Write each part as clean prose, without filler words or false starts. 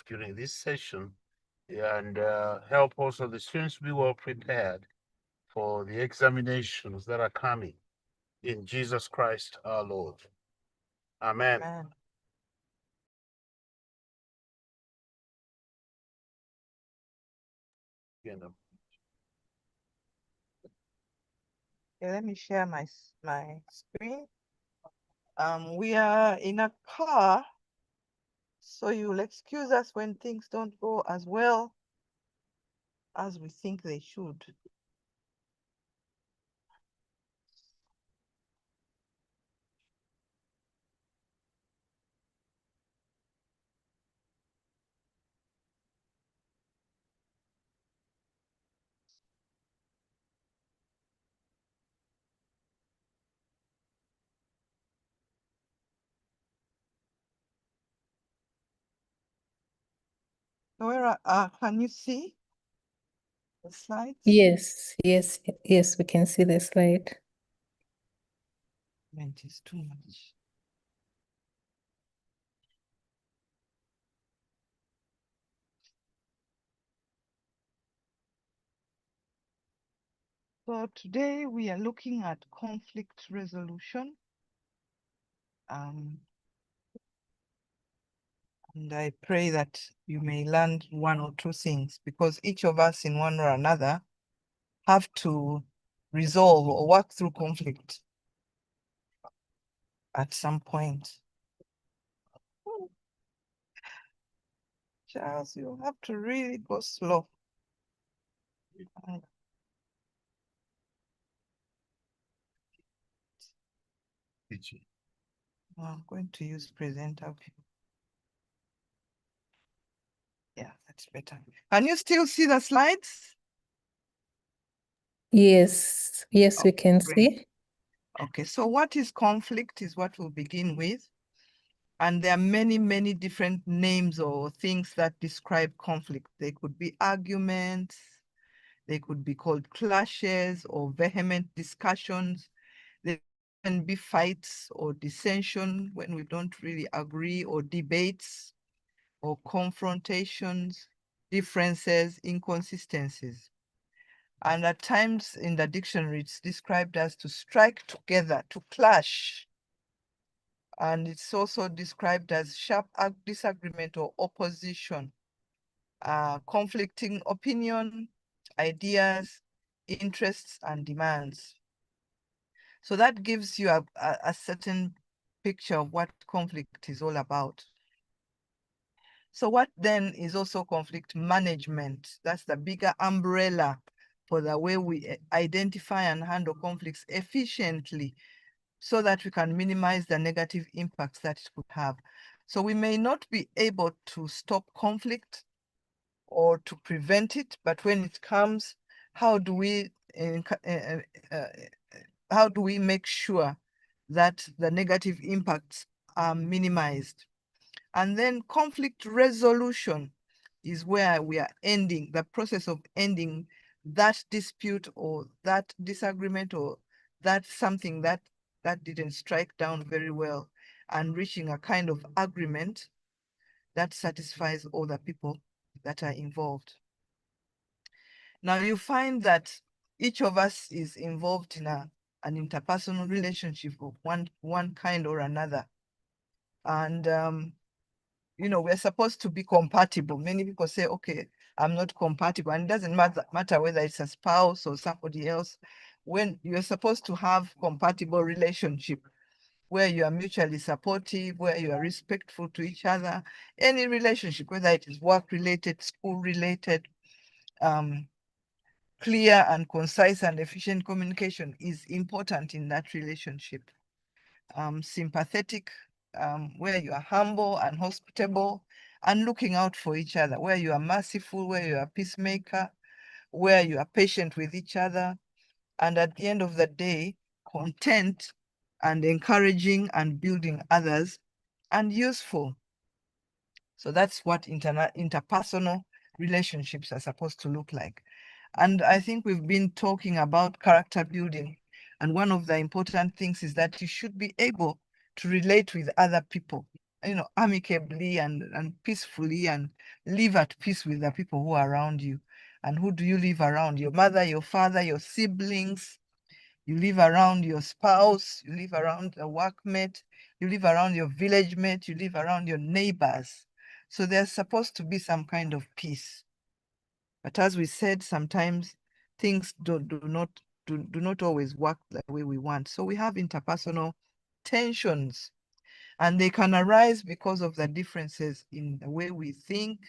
during this session and help also the students be well prepared for the examinations that are coming in Jesus Christ our Lord. Amen. Amen. Okay, let me share my screen. We are in a car, so you'll excuse us when things don't go as well as we think they should. Where can you see the slides? Yes, we can see the slide. It is too much. So today we are looking at conflict resolution. And I pray that you may learn one or two things, because each of us in one or another have to resolve or work through conflict at some point. Charles, you have to really go slow. I'm going to use presenter view. Yeah, that's better. Can you still see the slides? Yes, we can Great. see. Okay, so what is conflict is what we'll begin with. And there are many, many different names or things that describe conflict. They could be arguments, they could be called clashes or vehement discussions. They can be fights or dissension when we don't really agree, or debates or confrontations, differences, inconsistencies. And at times in the dictionary, it's described as to strike together, to clash. And it's also described as sharp disagreement or opposition, conflicting opinion, ideas, interests, and demands. So that gives you a certain picture of what conflict is all about. So what then is also conflict management? That's the bigger umbrella for the way we identify and handle conflicts efficiently, so that we can minimize the negative impacts that it could have. So we may not be able to stop conflict or to prevent it, but when it comes, how do we make sure that the negative impacts are minimized? And then conflict resolution is where we are ending the process of ending that dispute or that disagreement or that something that didn't strike down very well, and reaching a kind of agreement that satisfies all the people that are involved. Now you find that each of us is involved in an interpersonal relationship of one kind or another. And we're supposed to be compatible. Many people say, okay, I'm not compatible. And it doesn't matter whether it's a spouse or somebody else. When you're supposed to have compatible relationship, where you are mutually supportive, where you are respectful to each other, any relationship, whether it is work-related, school-related, clear and concise and efficient communication is important in that relationship. Sympathetic, where you are humble and hospitable and looking out for each other, where you are merciful, where you are a peacemaker, where you are patient with each other, and at the end of the day, content and encouraging and building others and useful. So that's what interpersonal relationships are supposed to look like. And I think we've been talking about character building. And one of the important things is that you should be able to relate with other people. amicably and peacefully, and live at peace with the people who are around you. And who do you live around? Your mother, your father, your siblings. You live around your spouse, you live around a workmate, you live around your village mate, you live around your neighbors. So there's supposed to be some kind of peace. But as we said, sometimes things do not always work the way we want. So we have interpersonal tensions, and they can arise because of the differences in the way we think,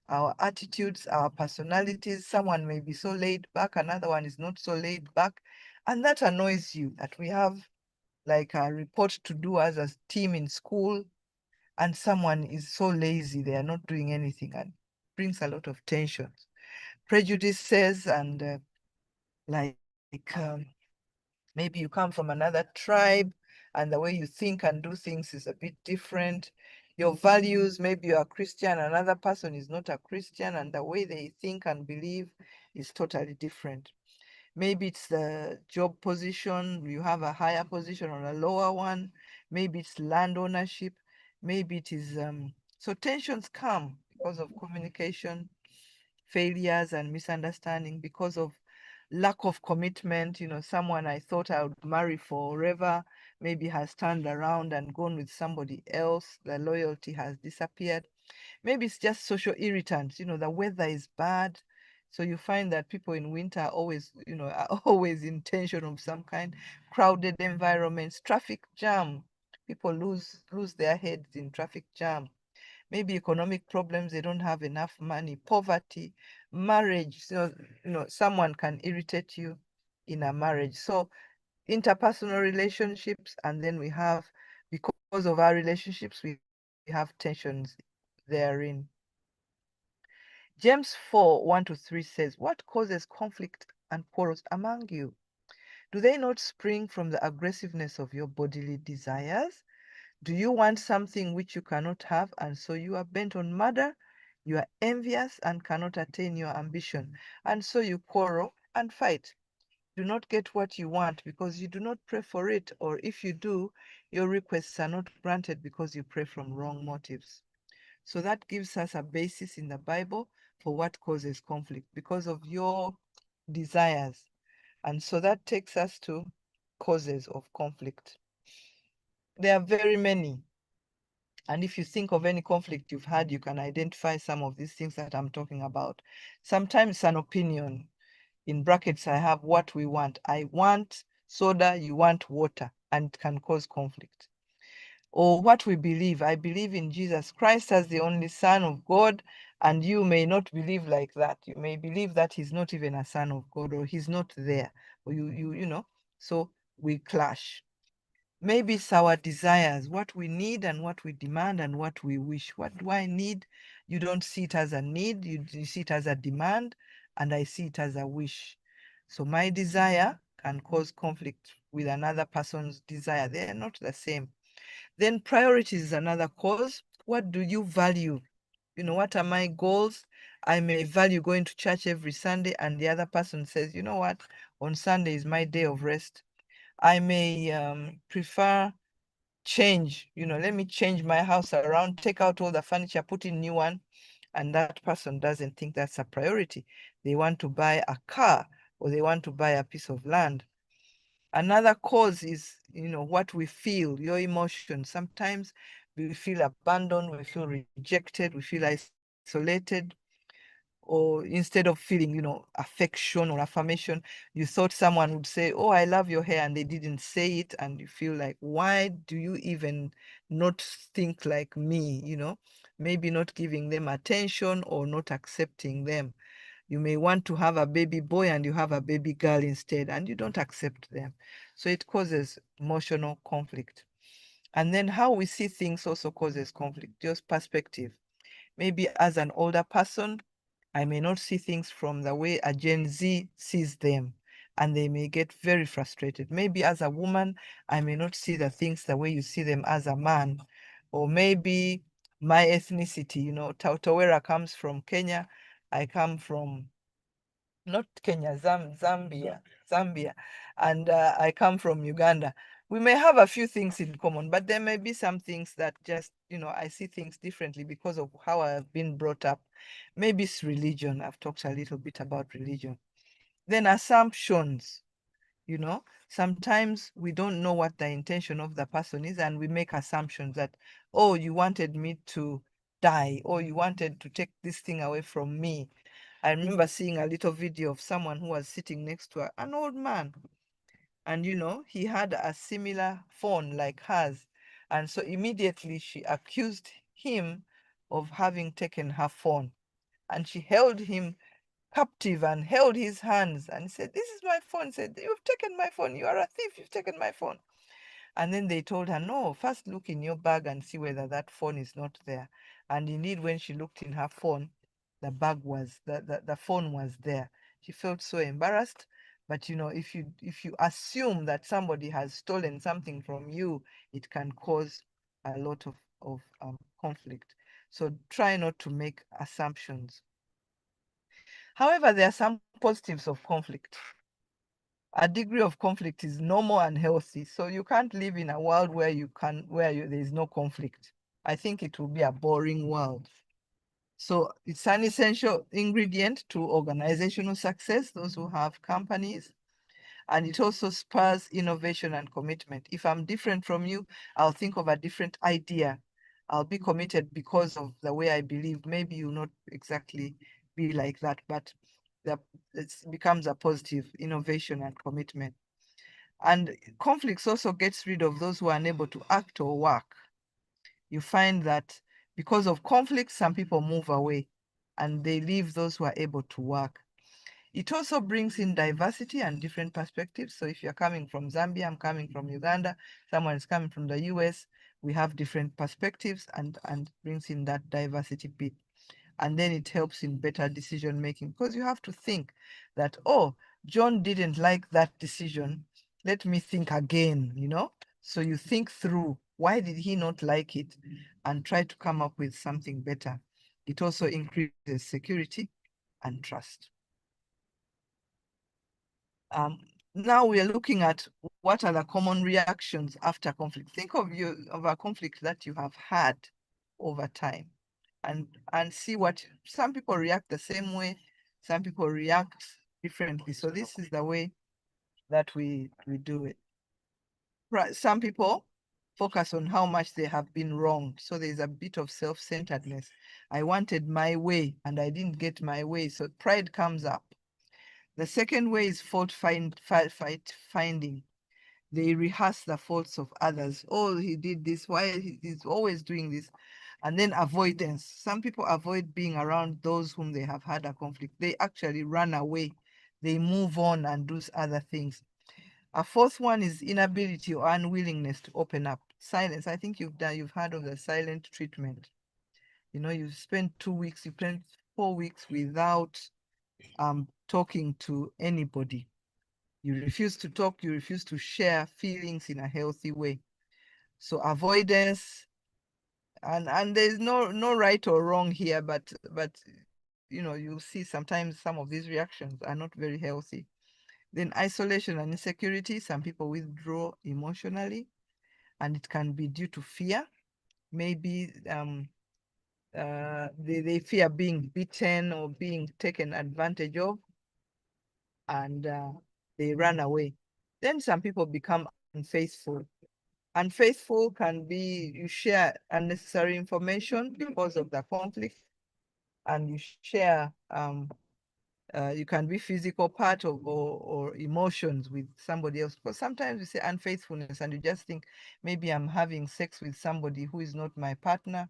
our attitudes, our personalities. Someone may be so laid back, another one is not so laid back. And that annoys you, that we have like a report to do as a team in school, and someone is so lazy, they are not doing anything, and brings a lot of tensions. Prejudices and like maybe you come from another tribe and the way you think and do things is a bit different. Your values, maybe you're a Christian, another person is not a Christian, and the way they think and believe is totally different. Maybe it's the job position, you have a higher position or a lower one. Maybe it's land ownership. Maybe it is, so tensions come because of communication failures and misunderstanding, because of lack of commitment. Someone I thought I would marry forever maybe has turned around and gone with somebody else. The loyalty has disappeared. Maybe it's just social irritants. The weather is bad. So you find that people in winter are always, are always in tension of some kind. Crowded environments, traffic jam. People lose their heads in traffic jam. Maybe economic problems, they don't have enough money, poverty, marriage. Someone can irritate you in a marriage. So interpersonal relationships, and then we have, because of our relationships, we have tensions therein. James 4:1-3 says, "What causes conflict and quarrels among you? Do they not spring from the aggressiveness of your bodily desires? Do you want something which you cannot have, and so you are bent on murder? You are envious and cannot attain your ambition, and so you quarrel and fight. Do not get what you want because you do not pray for it, or if you do, your requests are not granted because you pray from wrong motives." So that gives us a basis in the Bible for what causes conflict, because of your desires. And so that takes us to causes of conflict. There are very many. And if you think of any conflict you've had, you can identify some of these things that I'm talking about. Sometimes an opinion. In brackets, I have what we want. I want soda, you want water, and it can cause conflict. Or what we believe. I believe in Jesus Christ as the only Son of God, and you may not believe like that. You may believe that he's not even a son of God, or he's not there, or so we clash. Maybe it's our desires, what we need and what we demand and what we wish. What do I need? You don't see it as a need, you see it as a demand, and I see it as a wish. So my desire can cause conflict with another person's desire. They are not the same. Then priorities is another cause. What do you value? What are my goals? I may value going to church every Sunday, and the other person says, you know what, on Sunday is my day of rest. I may prefer change, let me change my house around, take out all the furniture, put in new one. And that person doesn't think that's a priority. They want to buy a car, or they want to buy a piece of land. Another cause is, what we feel, your emotions. Sometimes we feel abandoned, we feel rejected, we feel isolated. Or instead of feeling, affection or affirmation, you thought someone would say, "Oh, I love your hair," and they didn't say it, and you feel like, why do you even not think like me? Maybe not giving them attention or not accepting them. You may want to have a baby boy and you have a baby girl instead, and you don't accept them. So it causes emotional conflict. And then how we see things also causes conflict, just perspective. Maybe as an older person, I may not see things from the way a Gen Z sees them, and they may get very frustrated. Maybe as a woman, I may not see the things the way you see them as a man. Or maybe my ethnicity, Tautawera comes from Kenya. I come from, not Kenya, Zambia. And I come from Uganda. we may have a few things in common, but there may be some things that just, I see things differently because of how I've been brought up. Maybe it's religion. I've talked a little bit about religion. Then assumptions, sometimes we don't know what the intention of the person is, and we make assumptions that, oh, you wanted me to die, or you wanted to take this thing away from me. I remember seeing a little video of someone who was sitting next to an old man, and he had a similar phone like hers, and so immediately she accused him of having taken her phone, and she held him captive and held his hands and said, "This is my phone." Said, "You've taken my phone. You are a thief. You've taken my phone." And then they told her, "No, first look in your bag and see whether that phone is not there." And indeed, when she looked in her phone, the phone was there. She felt so embarrassed. But if you assume that somebody has stolen something from you, it can cause a lot of conflict. So try not to make assumptions. However, there are some positives of conflict. A degree of conflict is normal and healthy. So you can't live in a world where there is no conflict. I think it will be a boring world. So it's an essential ingredient to organizational success, those who have companies. And it also spurs innovation and commitment. If I'm different from you, I'll think of a different idea. I'll be committed because of the way I believe. Maybe you'll not exactly be like that, but it becomes a positive innovation and commitment. And conflicts also gets rid of those who are unable to act or work. You find that because of conflict, some people move away and they leave those who are able to work. It also brings in diversity and different perspectives. So if you're coming from Zambia, I'm coming from Uganda, someone is coming from the US, we have different perspectives and brings in that diversity bit. And then it helps in better decision making, because you have to think that, oh, John didn't like that decision. Let me think again, So you think through, why did he not like it, and try to come up with something better. It also increases security and trust. Now we are looking at what are the common reactions after conflict. Think of a conflict that you have had over time, and see what some people react the same way, some people react differently. So this is the way that we do it. Right. Some people focus on how much they have been wronged. So there's a bit of self-centeredness. I wanted my way and I didn't get my way. So pride comes up. The second way is fault finding. They rehearse the faults of others. Oh, he did this. Why he's always doing this? And then avoidance. Some people avoid being around those whom they have had a conflict. They actually run away. They move on and do other things. A fourth one is inability or unwillingness to open up. Silence. I think you've heard of the silent treatment. You spend 2 weeks, you spend 4 weeks without talking to anybody. You refuse to talk, you refuse to share feelings in a healthy way. So avoidance, and there's no right or wrong here, but you'll see sometimes some of these reactions are not very healthy. Then isolation and insecurity. Some people withdraw emotionally, and it can be due to fear. Maybe they fear being beaten or being taken advantage of, and they run away. Then some people become unfaithful. Unfaithful can be you share unnecessary information because of the conflict, and you share you can be physical part of or emotions with somebody else. Because sometimes we say unfaithfulness and you just think maybe I'm having sex with somebody who is not my partner.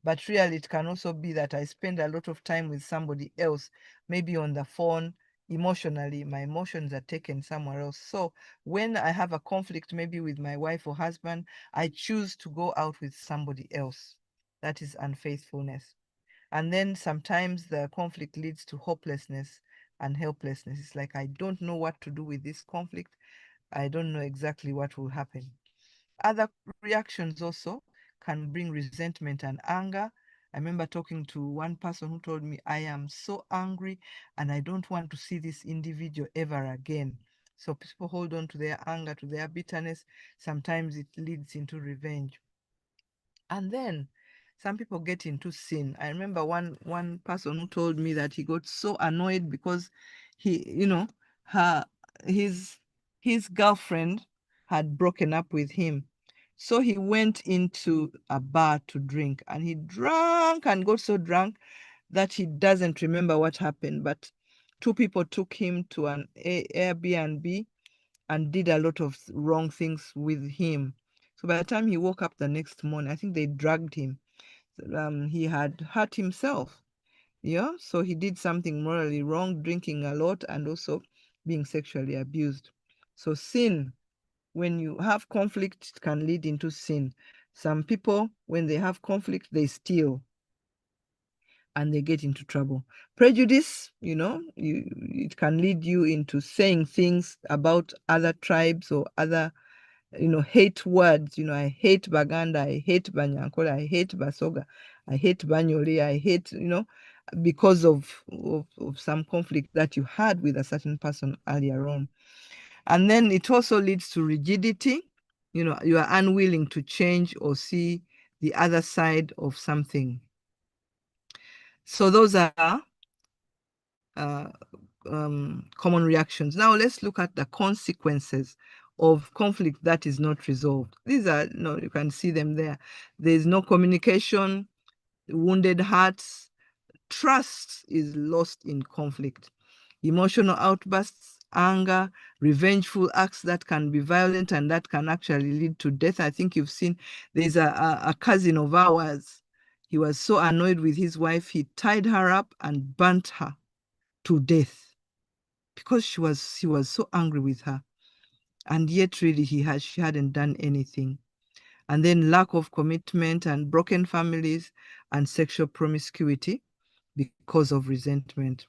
But really, it can also be that I spend a lot of time with somebody else, maybe on the phone. Emotionally, my emotions are taken somewhere else. So when I have a conflict, maybe with my wife or husband, I choose to go out with somebody else. That is unfaithfulness. And then sometimes the conflict leads to hopelessness and helplessness. It's like, I don't know what to do with this conflict. I don't know exactly what will happen. Other reactions also can bring resentment and anger. I remember talking to one person who told me, I am so angry and I don't want to see this individual ever again. So people hold on to their anger, to their bitterness. Sometimes it leads into revenge. And then some people get into sin. I remember one person who told me that he got so annoyed because her his girlfriend had broken up with him. So he went into a bar to drink, and he drank and got so drunk that he doesn't remember what happened. But two people took him to an Airbnb and did a lot of wrong things with him. So by the time he woke up the next morning, I think they dragged him. He had hurt himself. Yeah, so he did something morally wrong, drinking a lot, and also being sexually abused. So sin, when you have conflict, it can lead into sin. Some people, when they have conflict, they steal and they get into trouble. Prejudice, it can lead you into saying things about other tribes or other, hate words. I hate Baganda, I hate Banyankole, I hate Basoga, I hate Banyoli, I hate, because of some conflict that you had with a certain person earlier on. And then it also leads to rigidity. You are unwilling to change or see the other side of something. So those are common reactions. Now let's look at the consequences of conflict that is not resolved. These are, you can see them there. There's no communication, wounded hearts, trust is lost in conflict, emotional outbursts, anger, revengeful acts that can be violent and that can actually lead to death. I think you've seen, there's a cousin of ours. He was so annoyed with his wife, he tied her up and burnt her to death because he was so angry with her, and yet really she hadn't done anything. And then lack of commitment and broken families and sexual promiscuity because of resentment.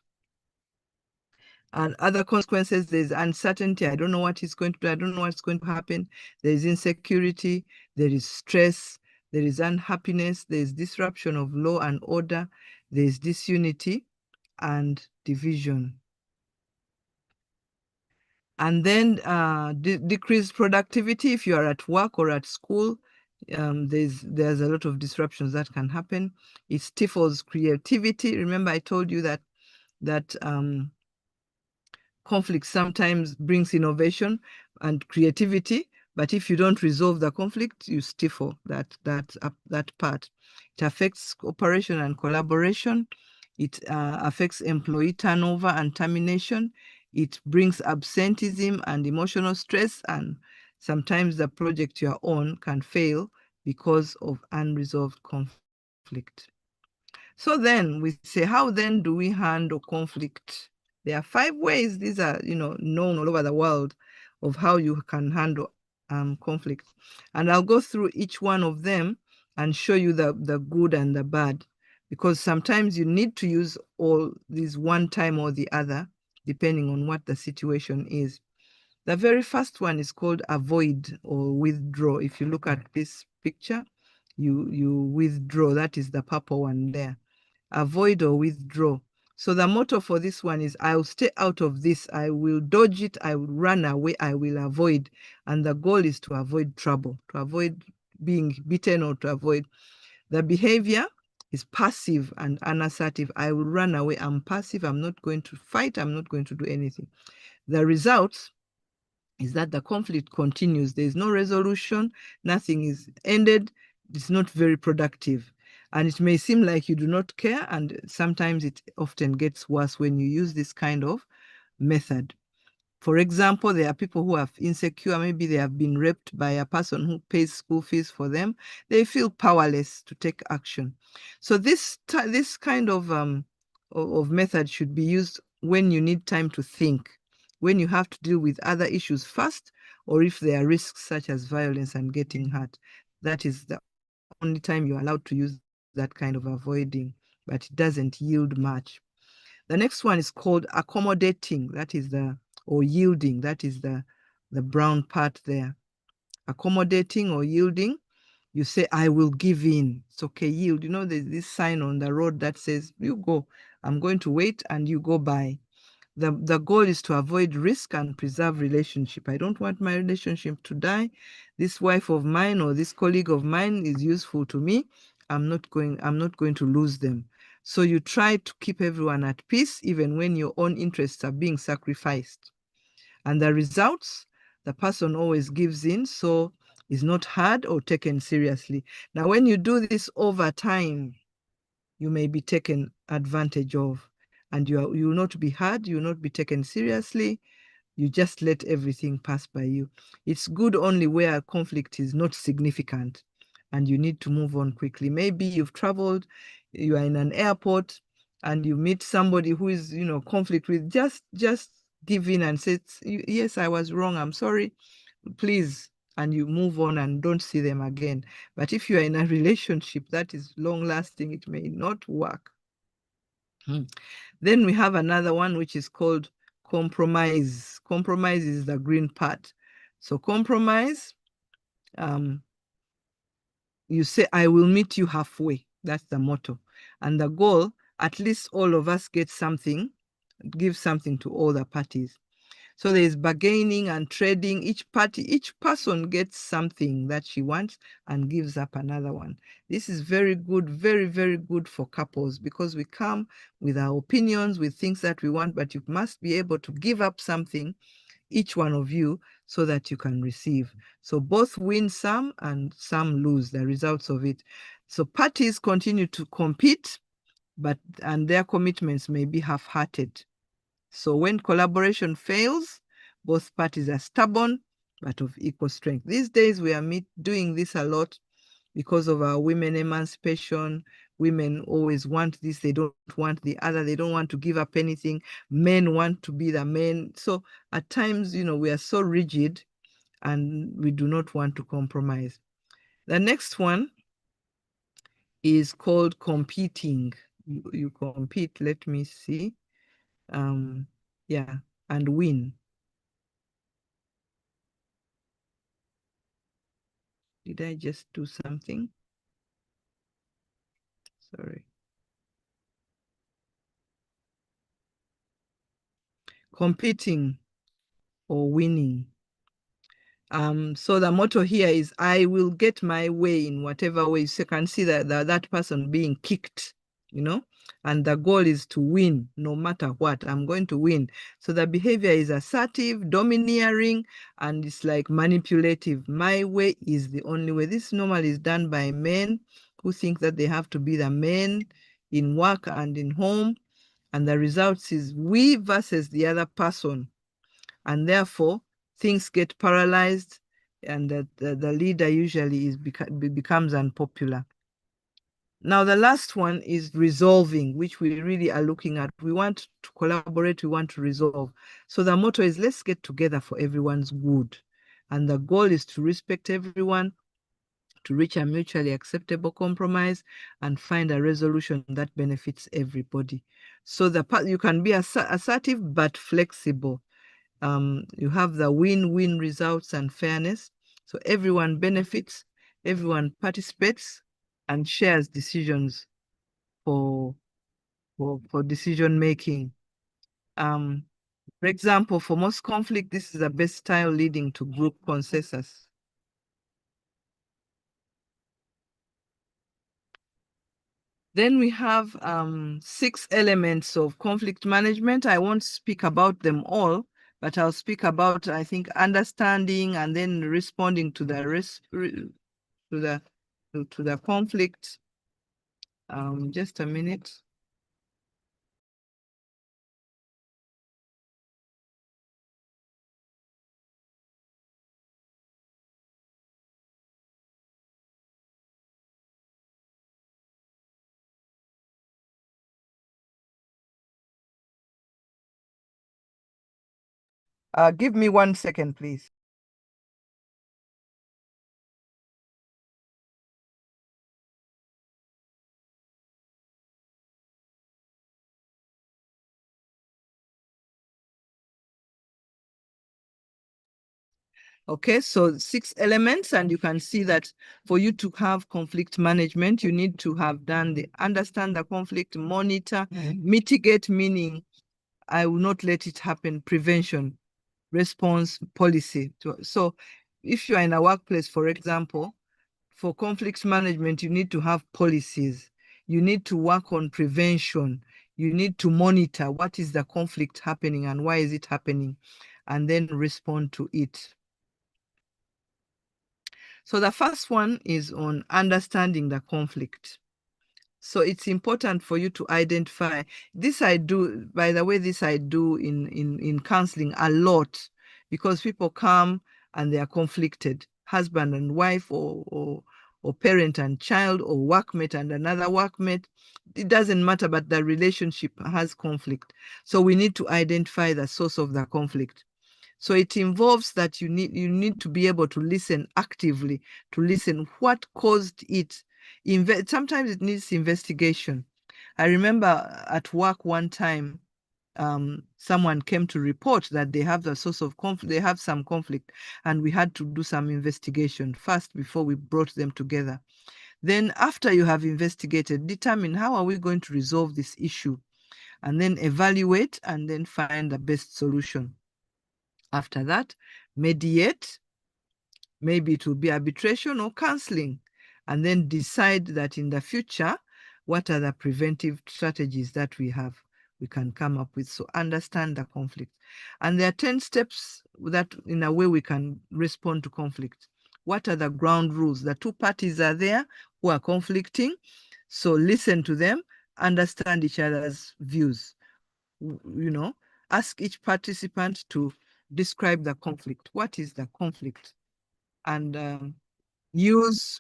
And other consequences, there's uncertainty. I don't know what is going to do. I don't know what's going to happen. There is insecurity. There is stress. There is unhappiness. There is disruption of law and order. There is disunity and division. And then decreased productivity. If you are at work or at school, there's a lot of disruptions that can happen. It stifles creativity. Remember, I told you that conflict sometimes brings innovation and creativity, but if you don't resolve the conflict, you stifle that part. It affects cooperation and collaboration. It affects employee turnover and termination. It brings absenteeism and emotional stress, and sometimes the project you're on can fail because of unresolved conflict. So then we say, how then do we handle conflict? There are 5 ways. These are, known all over the world of how you can handle conflict. And I'll go through each one of them and show you the good and the bad, because sometimes you need to use all these one time or the other, depending on what the situation is. The very first one is called avoid or withdraw. If you look at this picture, you withdraw. That is the purple one there. Avoid or withdraw. So the motto for this one is, I'll stay out of this. I will dodge it. I will run away. I will avoid. And the goal is to avoid trouble, to avoid being beaten, or to avoid. The behavior is passive and unassertive. I will run away. I'm passive. I'm not going to fight. I'm not going to do anything. The result is that the conflict continues. There is no resolution. Nothing is ended. It's not very productive. And it may seem like you do not care, and sometimes it often gets worse when you use this kind of method. For example, there are people who are insecure. Maybe they have been raped by a person who pays school fees for them. They feel powerless to take action. So this kind of method should be used when you need time to think, when you have to deal with other issues first, or if there are risks such as violence and getting hurt. That is the only time you're allowed to use that kind of avoiding, but it doesn't yield much. The next one is called accommodating, that is or yielding, that is the brown part there. Accommodating or yielding, you say, I will give in. It's okay, yield. There's this sign on the road that says, you go, I'm going to wait, and you go by. The goal is to avoid risk and preserve relationship. I don't want my relationship to die. This wife of mine or this colleague of mine is useful to me. I'm not going to lose them. So you try to keep everyone at peace, even when your own interests are being sacrificed. And the results, the person always gives in, so is not heard or taken seriously. Now, when you do this over time, you may be taken advantage of, and you will not be heard, you will not be taken seriously. You just let everything pass by you. It's good only where conflict is not significant and you need to move on quickly. Maybe you've traveled, you are in an airport, and you meet somebody who is, conflict with, just give in and say, yes, I was wrong, I'm sorry, please, and you move on and don't see them again. But if you are in a relationship that is long lasting, it may not work. Then we have another one which is called compromise. Compromise is the green part. So compromise, you say, I will meet you halfway. That's the motto. And the goal, at least all of us get something, give something to all the parties. So there is bargaining and trading. Each person gets something that she wants and gives up another one. This is very good, very, very good for couples, because we come with our opinions, with things that we want, but you must be able to give up something, each one of you, so that you can receive. So both win some and some lose the results of it. So parties continue to compete, and their commitments may be half-hearted. So when collaboration fails, both parties are stubborn, but of equal strength. These days, we are doing this a lot because of our women emancipation. Women always want this, they don't want the other, they don't want to give up anything. Men want to be the men. So at times, we are so rigid and we do not want to compromise. The next one is called competing. You compete, let me see. Yeah, and win. Did I just do something? Sorry. Competing or winning. So the motto here is, I will get my way in whatever way. So you can see that person being kicked, and the goal is to win no matter what. I'm going to win. So the behavior is assertive, domineering, and it's like manipulative. My way is the only way. This normally is done by men who think that they have to be the men in work and in home. And the result is we versus the other person. And therefore, things get paralyzed, and the leader usually becomes unpopular. Now, the last one is resolving, which we really are looking at. We want to collaborate, we want to resolve. So the motto is, let's get together for everyone's good. And the goal is to respect everyone, to reach a mutually acceptable compromise, and find a resolution that benefits everybody. So you can be assertive but flexible. You have the win-win results and fairness. So everyone benefits, everyone participates and shares decisions for decision making. For example, for most conflict, this is the best style leading to group consensus. Then we have 6 elements of conflict management. I won't speak about them all, but I'll speak about, I think, understanding and then responding to the conflict. Just a minute. Give me 1 second, please. Okay, so 6 elements, and you can see that for you to have conflict management, you need to have understand the conflict, monitor, mitigate, meaning I will not let it happen. Prevention, response, policy. So if you are in a workplace, for example, for conflict management, you need to have policies. You need to work on prevention. You need to monitor what is the conflict happening and why is it happening, and then respond to it. So the first one is on understanding the conflict. So it's important for you to identify. This I do, by the way, this I do in counseling a lot, because people come and they are conflicted, husband and wife, or parent and child, or workmate and another workmate. It doesn't matter, but the relationship has conflict. So we need to identify the source of the conflict. So it involves that you need to be able to listen actively, to listen what caused it. Sometimes it needs investigation. I remember at work one time, someone came to report that they have the source of conflict, they have some conflict, and we had to do some investigation first before we brought them together. Then after you have investigated, determine how are we going to resolve this issue, and then evaluate and then find the best solution. After that, mediate, maybe it will be arbitration or counseling, and then decide that in the future, what are the preventive strategies that we can come up with. So understand the conflict. And there are 10 steps that in a way we can respond to conflict. What are the ground rules? The two parties are there who are conflicting. So listen to them, understand each other's views. Ask each participant to describe the conflict. What is the conflict? And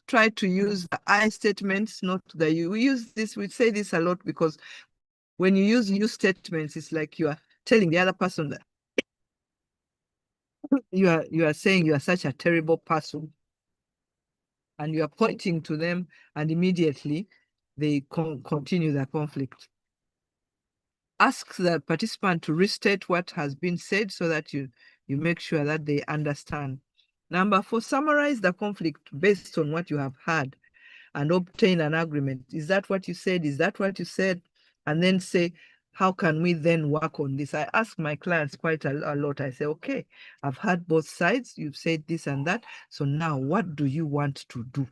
try to use the I statements, not the you. We say this a lot, because when you use you statements, it's like you are telling the other person that you are saying you are such a terrible person, and you are pointing to them, and immediately they continue the conflict. Ask the participant to restate what has been said so that you make sure that they understand. Number 4, summarize the conflict based on what you have heard and obtain an agreement. Is that what you said? Is that what you said? And then say, how can we then work on this? I ask my clients quite a lot. I say, okay, I've heard both sides. You've said this and that. So now what do you want to do?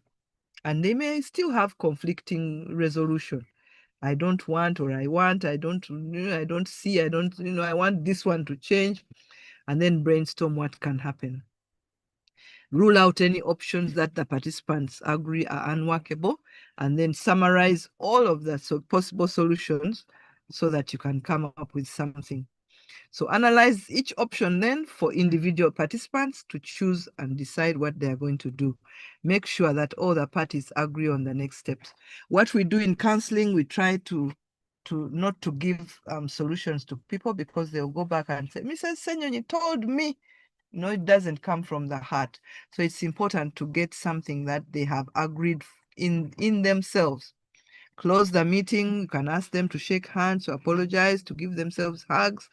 And they may still have conflicting resolution. I don't want, or I want, I don't see, I want this one to change, and then brainstorm what can happen. Rule out any options that the participants agree are unworkable, and then summarize all of the possible solutions so that you can come up with something. So analyze each option then for individual participants to choose and decide what they are going to do. Make sure that all the parties agree on the next steps. What we do in counseling, we try to not to give solutions to people, because they'll go back and say, Mrs. Senyonyi told me. No, it doesn't come from the heart. So it's important to get something that they have agreed in themselves. Close the meeting. You can ask them to shake hands, to apologize, to give themselves hugs,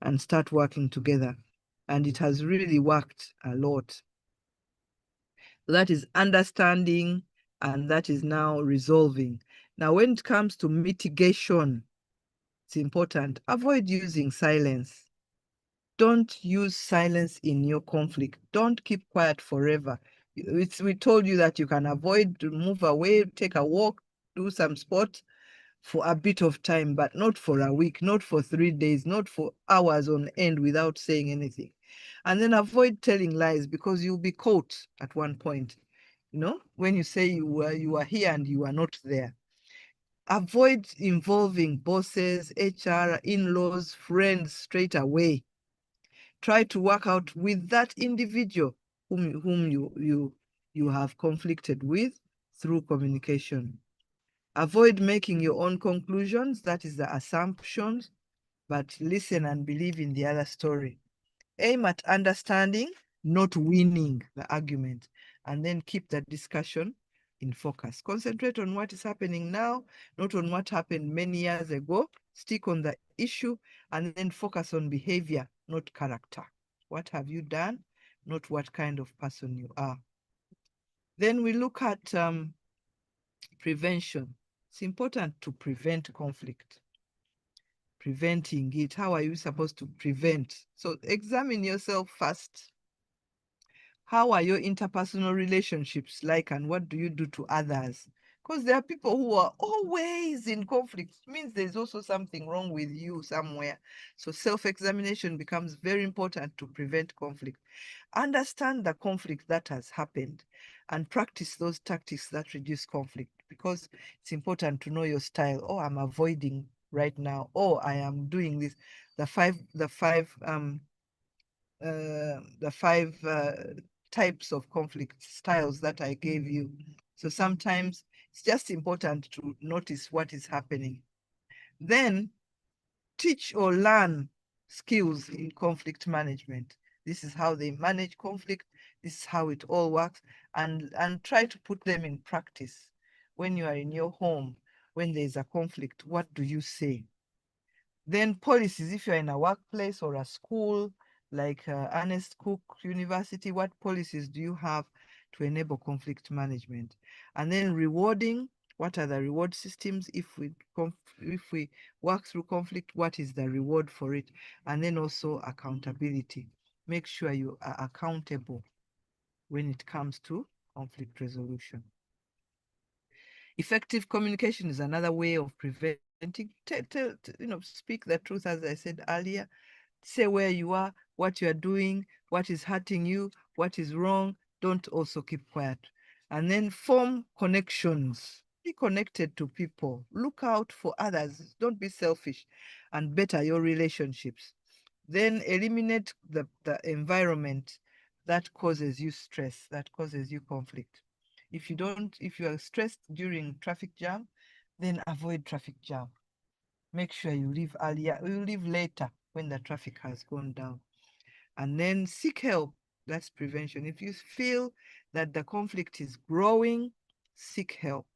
and start working together. And it has really worked a lot. That is understanding, and that is now resolving. Now, when it comes to mitigation, it's important. Avoid using silence. Don't use silence in your conflict. Don't keep quiet forever. We told you that you can avoid, to move away, take a walk, do some sport for a bit of time, but not for a week, not for 3 days, not for hours on end without saying anything. And then avoid telling lies, because you'll be caught at one point. When you say you were here and you are not there. Avoid involving bosses, HR, in-laws, friends straight away. Try to work out with that individual whom you have conflicted with through communication. Avoid making your own conclusions, that is the assumptions, but listen and believe in the other story. Aim at understanding, not winning the argument, and then keep that discussion in focus. Concentrate on what is happening now, not on what happened many years ago. Stick on the issue, and then focus on behavior, not character. What have you done, not what kind of person you are. Then we look at prevention. It's important to prevent conflict. preventing it? How are you supposed to prevent? So examine yourself first. How are your interpersonal relationships like, and what do you do to others? Because there are people who are always in conflict. It means there's also something wrong with you somewhere. So self-examination becomes very important to prevent conflict. Understand the conflict that has happened and practice those tactics that reduce conflict, because it's important to know your style. Oh, I'm avoiding right now. Oh, I am doing this. The five types of conflict styles that I gave you. So sometimes it's just important to notice what is happening. Then teach or learn skills in conflict management. This is how they manage conflict. This is how it all works, and try to put them in practice. When you are in your home, when there's a conflict, what do you say? Then policies, if you're in a workplace or a school, like Ernest Cook University, what policies do you have to enable conflict management? And then rewarding, what are the reward systems? If we work through conflict, what is the reward for it? And then also accountability. Make sure you are accountable when it comes to conflict resolution. Effective communication is another way of preventing. Speak the truth, as I said earlier. Say where you are, what you are doing, what is hurting you, what is wrong. Don't also keep quiet. And then form connections. Be connected to people. Look out for others. Don't be selfish, and better your relationships. Then eliminate the environment that causes you stress, that causes you conflict. If you are stressed during traffic jam, then avoid traffic jam. Make sure you leave earlier, you leave later when the traffic has gone down. And then seek help. That's prevention. If you feel that the conflict is growing, seek help.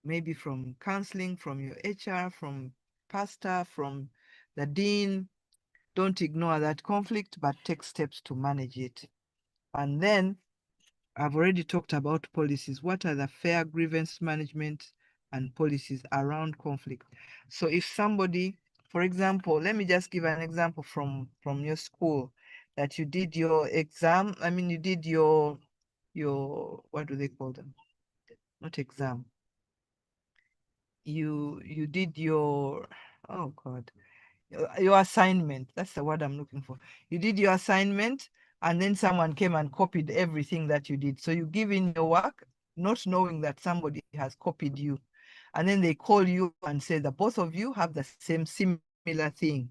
Maybe from counseling, from your HR, from pastor, from the dean. Don't ignore that conflict, but take steps to manage it. And then I've already talked about policies. What are the fair grievance management and policies around conflict? So if somebody, for example, let me just give an example from your school, that you did your exam. I mean, you did your what do they call them? Not exam. You did your, oh God, your assignment. That's the word I'm looking for. You did your assignment, and then someone came and copied everything that you did. So you give in your work, not knowing that somebody has copied you. And then they call you and say that both of you have the same similar thing.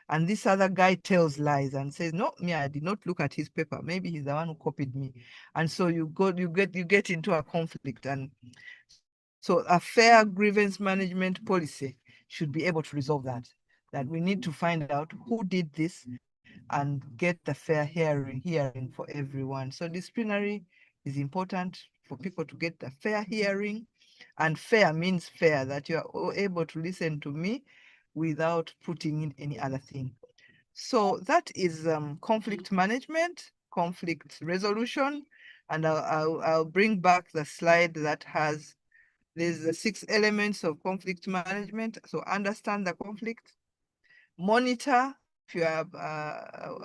And this other guy tells lies and says, no, me, I did not look at his paper. Maybe he's the one who copied me. And so you get into a conflict. And so a fair grievance management policy should be able to resolve that we need to find out who did this and get the fair hearing for everyone. So disciplinary is important for people to get the fair hearing, and fair means fair, that you are able to listen to me without putting in any other thing. So that is conflict management, conflict resolution, and I'll bring back the slide that has, there's the 6 elements of conflict management. So understand the conflict, monitor if you are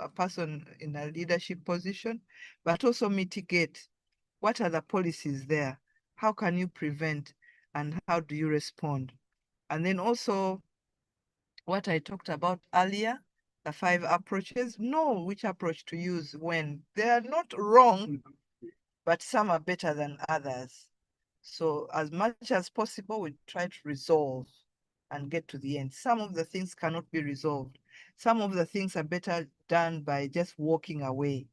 a person in a leadership position, but also mitigate. What are the policies there? How can you prevent, and how do you respond? And then also what I talked about earlier, the 5 approaches. Know which approach to use when. They are not wrong, but some are better than others. So as much as possible, we try to resolve and get to the end. Some of the things cannot be resolved. Some of the things are better done by just walking away.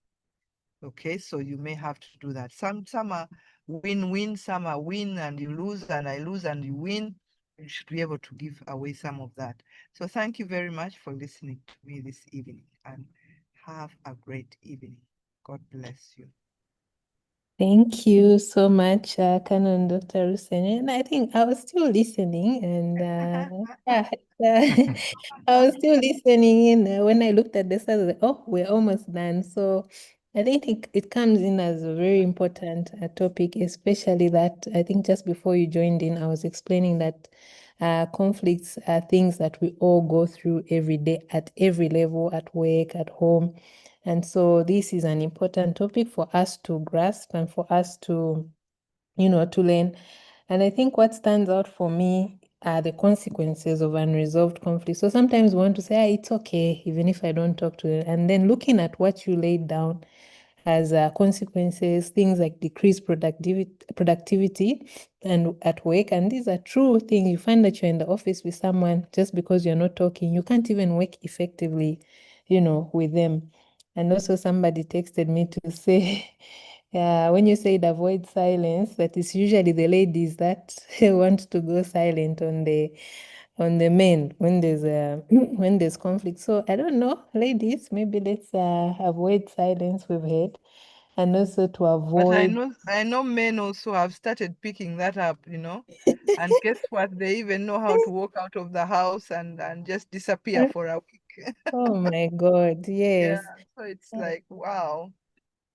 Okay, so you may have to do that. Some are win-win, some are win and you lose and I lose and you win. You should be able to give away some of that. So thank you very much for listening to me this evening, and have a great evening. God bless you. Thank you so much, Canon Dr. Senyonyi. And I think I was still listening, and yeah, I was still listening in. When I looked at the stars, I was like, oh, we're almost done. So I think it comes in as a very important topic, especially that I think just before you joined in, I was explaining that conflicts are things that we all go through every day at every level, at work, at home. And so this is an important topic for us to grasp and for us to, to learn. And I think what stands out for me are the consequences of unresolved conflict. So sometimes we want to say, it's okay, even if I don't talk to them. And then looking at what you laid down as consequences, things like decreased productivity and at work. And these are true things. You find that you're in the office with someone, just because you're not talking, you can't even work effectively, with them. And also somebody texted me to say, yeah, when you said avoid silence, that is usually the ladies that want to go silent on the men when there's when there's conflict. So I don't know, ladies, maybe let's avoid silence, we've heard, and also to But avoid. I know men also have started picking that up, and guess what? They even know how to walk out of the house and just disappear for a week. Oh my God, Yeah, yes. so it's like, wow.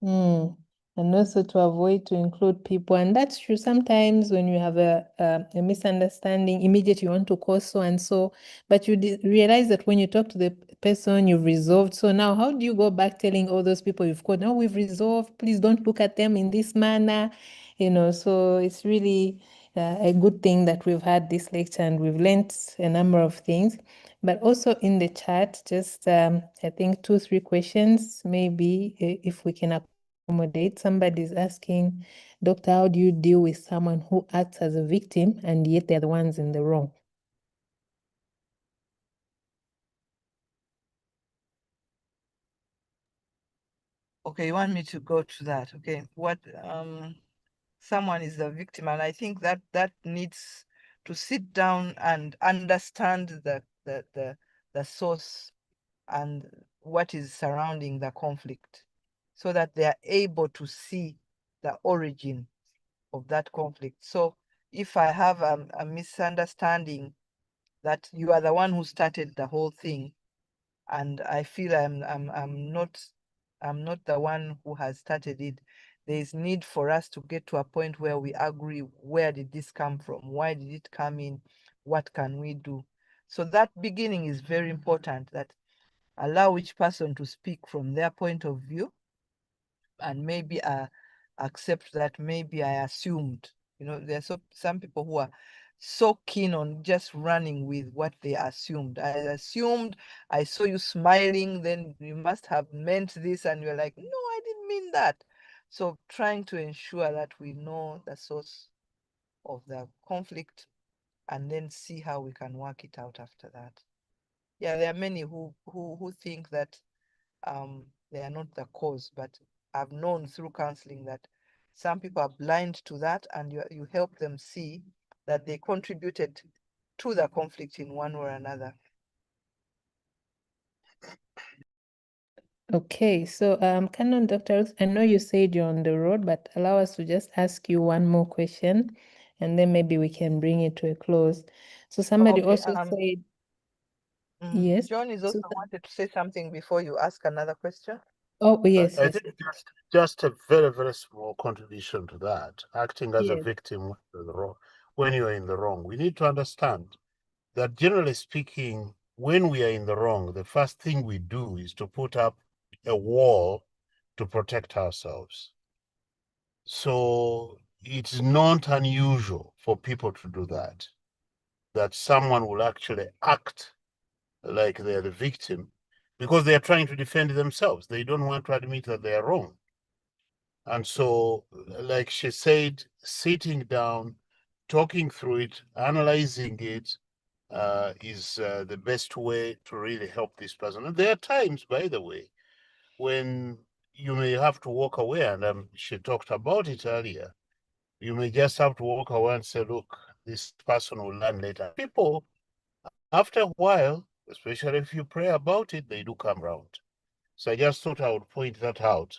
Mm. And also to avoid to include people. And that's true. Sometimes when you have a misunderstanding, immediately you want to call so and so, but you realize that when you talk to the person, you've resolved. So now, how do you go back telling all those people you've called, no, we've resolved, please don't look at them in this manner? So it's really a good thing that we've had this lecture and we've learned a number of things. But also in the chat, just I think 2-3 questions, maybe if we can accommodate. Somebody's asking, Doctor, how do you deal with someone who acts as a victim and yet they're the ones in the wrong? Okay, you want me to go to that? Okay, what someone is the victim, and I think that needs to sit down and understand the source and what is surrounding the conflict, so that they are able to see the origin of that conflict. So if I have a misunderstanding that you are the one who started the whole thing, and I feel I'm not the one who has started it, there is need for us to get to a point where we agree, where did this come from? Why did it come in? What can we do? So that beginning is very important, that allow each person to speak from their point of view, and maybe accept that maybe I assumed. There are some people who are so keen on just running with what they assumed. I assumed I saw you smiling, then you must have meant this, and you're like, no, I didn't mean that. So trying to ensure that we know the source of the conflict and then see how we can work it out after that. Yeah, there are many who think that they are not the cause, but I've known through counseling that some people are blind to that, and you help them see that they contributed to the conflict in one or another. Okay, so Canon Dr. Ruth, I know you said you're on the road, but allow us to just ask you one more question, and then maybe we can bring it to a close. So somebody Okay, also said, yes. John is So, also wanted to say something before you ask another question. oh, yes, I yes, think just a very, very small contribution to that, acting as a yes. victim when you're in the wrong. We need to understand that generally speaking, when we are in the wrong, the first thing we do is to put up a wall to protect ourselves. So it's not unusual for people to do that someone will actually act like they're the victim because they are trying to defend themselves. They don't want to admit that they are wrong. And so, like she said, sitting down, talking through it, analyzing it, is the best way to really help this person. And there are times, by the way, when you may have to walk away, and she talked about it earlier. You may just have to walk away and say, look, this person will learn later. People, after a while, especially if you pray about it, they do come around. So I just thought I would point that out,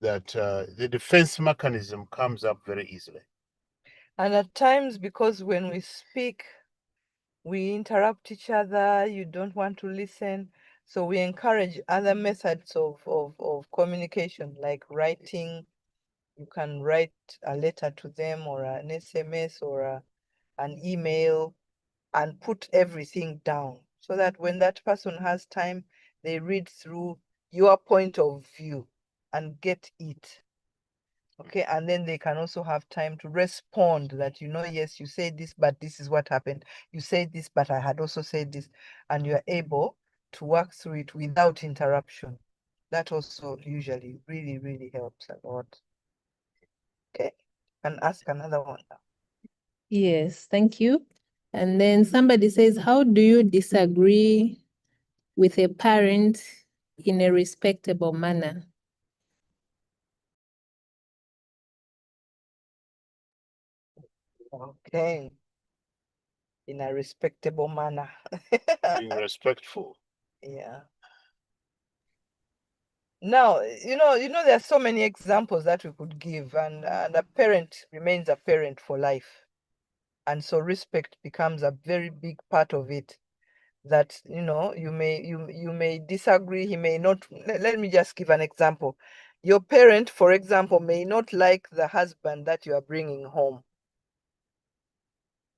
that the defense mechanism comes up very easily. And at times, because when we speak, we interrupt each other, you don't want to listen. So we encourage other methods of communication, like writing. You can write a letter to them, or an SMS, or an email, and put everything down so that when that person has time, they read through your point of view and get it. Okay, and then they can also have time to respond that, yes, you said this, but this is what happened. You said this, but I had also said this, and you're able to work through it without interruption. That also usually really, really helps a lot. Okay, and ask another one now. Yes, thank you. And then somebody says, how do you disagree with a parent in a respectable manner? Okay, in a respectable manner. Being respectful. Yeah. Now, there are so many examples that we could give, and a parent remains a parent for life. And so respect becomes a very big part of it. That, you may disagree, he may not. Let me just give an example. Your parent, for example, may not like the husband that you are bringing home.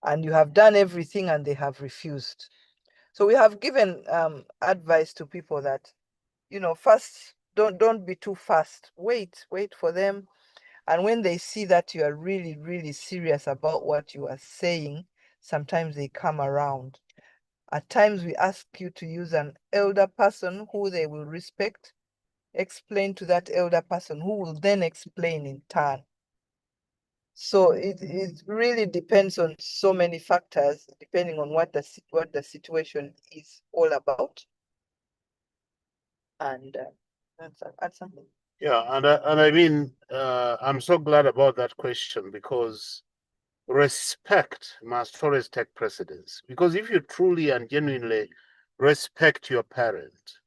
And you have done everything and they have refused. So we have given advice to people that, first, don't be too fast. Wait for them. And when they see that you are really, really serious about what you are saying, sometimes they come around. At times we ask you to use an elder person who they will respect, explain to that elder person who will then explain in turn. So it really depends on so many factors, depending on what the situation is all about. And add something. Yeah, and I mean, I'm so glad about that question, because respect must always take precedence. Because if you truly and genuinely respect your parent,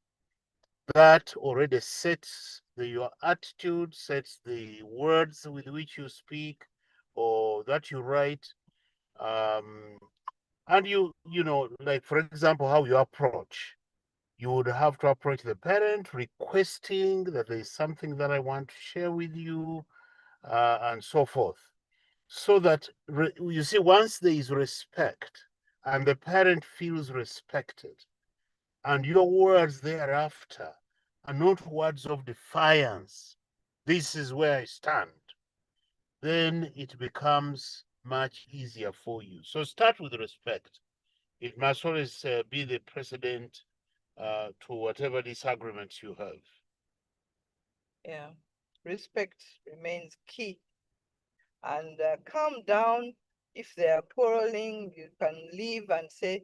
that already sets your attitude, sets the words with which you speak or that you write. And like, for example, how you approach. You would have to approach the parent requesting that there is something that I want to share with you, and so forth. So that, you see, once there is respect and the parent feels respected, and your words thereafter are not words of defiance, this is where I stand, then it becomes much easier for you. So start with respect. It must always be the precedent to whatever disagreements you have. Yeah, respect remains key. And calm down. If they are quarreling, you can leave and say,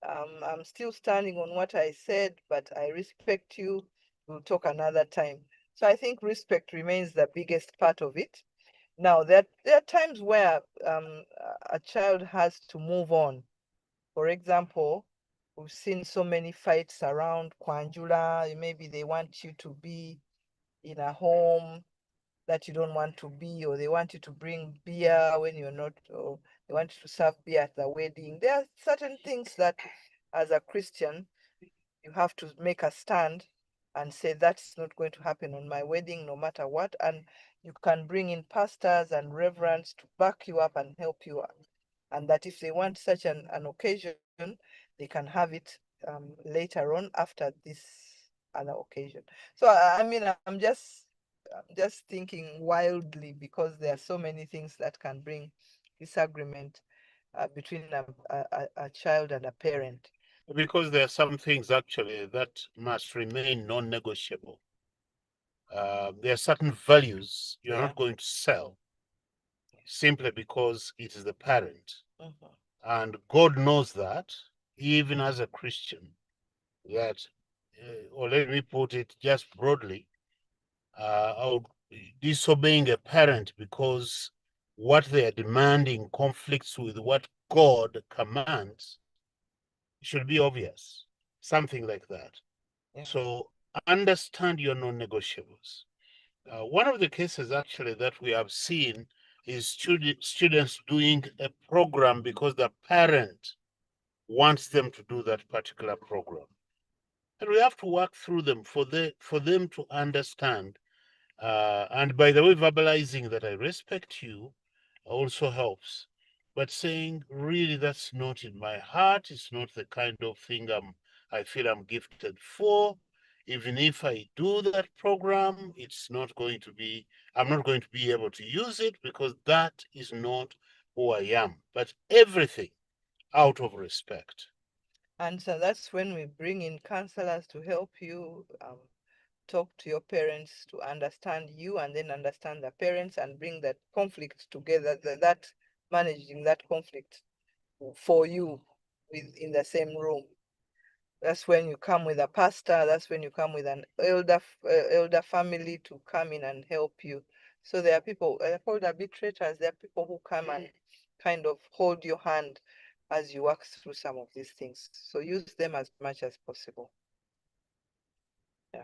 I'm still standing on what I said, but I respect you. We'll talk another time. So I think respect remains the biggest part of it. Now, there are times where a child has to move on. For example, we've seen so many fights around Kwanjula. Maybe they want you to be in a home that you don't want to be, or they want you to bring beer when you're not, or they want you to serve beer at the wedding. There are certain things that, as a Christian, you have to make a stand and say that's not going to happen on my wedding, no matter what. And you can bring in pastors and reverends to back you up and help you out. And that if they want such an occasion, they can have it later on after this other occasion. So I mean, I'm just thinking wildly, because there are so many things that can bring disagreement between a child and a parent. Because there are some things actually that must remain non-negotiable. There are certain values you're Yeah. not going to sell simply because it is the parent. Mhm. And God knows that, even as a Christian, that, or let me put it just broadly, disobeying a parent because what they are demanding conflicts with what God commands should be obvious, something like that. Yeah. So understand your non-negotiables. One of the cases actually that we have seen is students doing a program because the parent wants them to do that particular program. And we have to work through them for them to understand. And by the way, verbalizing that I respect you also helps. but saying, really, that's not in my heart. It's not the kind of thing I feel I'm gifted for. Even if I do that program, I'm not going to be able to use it because that is not who I am. But everything out of respect. And so that's when we bring in counselors to help you talk to your parents to understand you and then understand the parents and bring that conflict together, that managing that conflict for you in the same room. That's when you come with a pastor. That's when you come with an elder family to come in and help you. So there are people, they're called arbitrators. There are people who come and kind of hold your hand as you work through some of these things. So use them as much as possible. Yeah.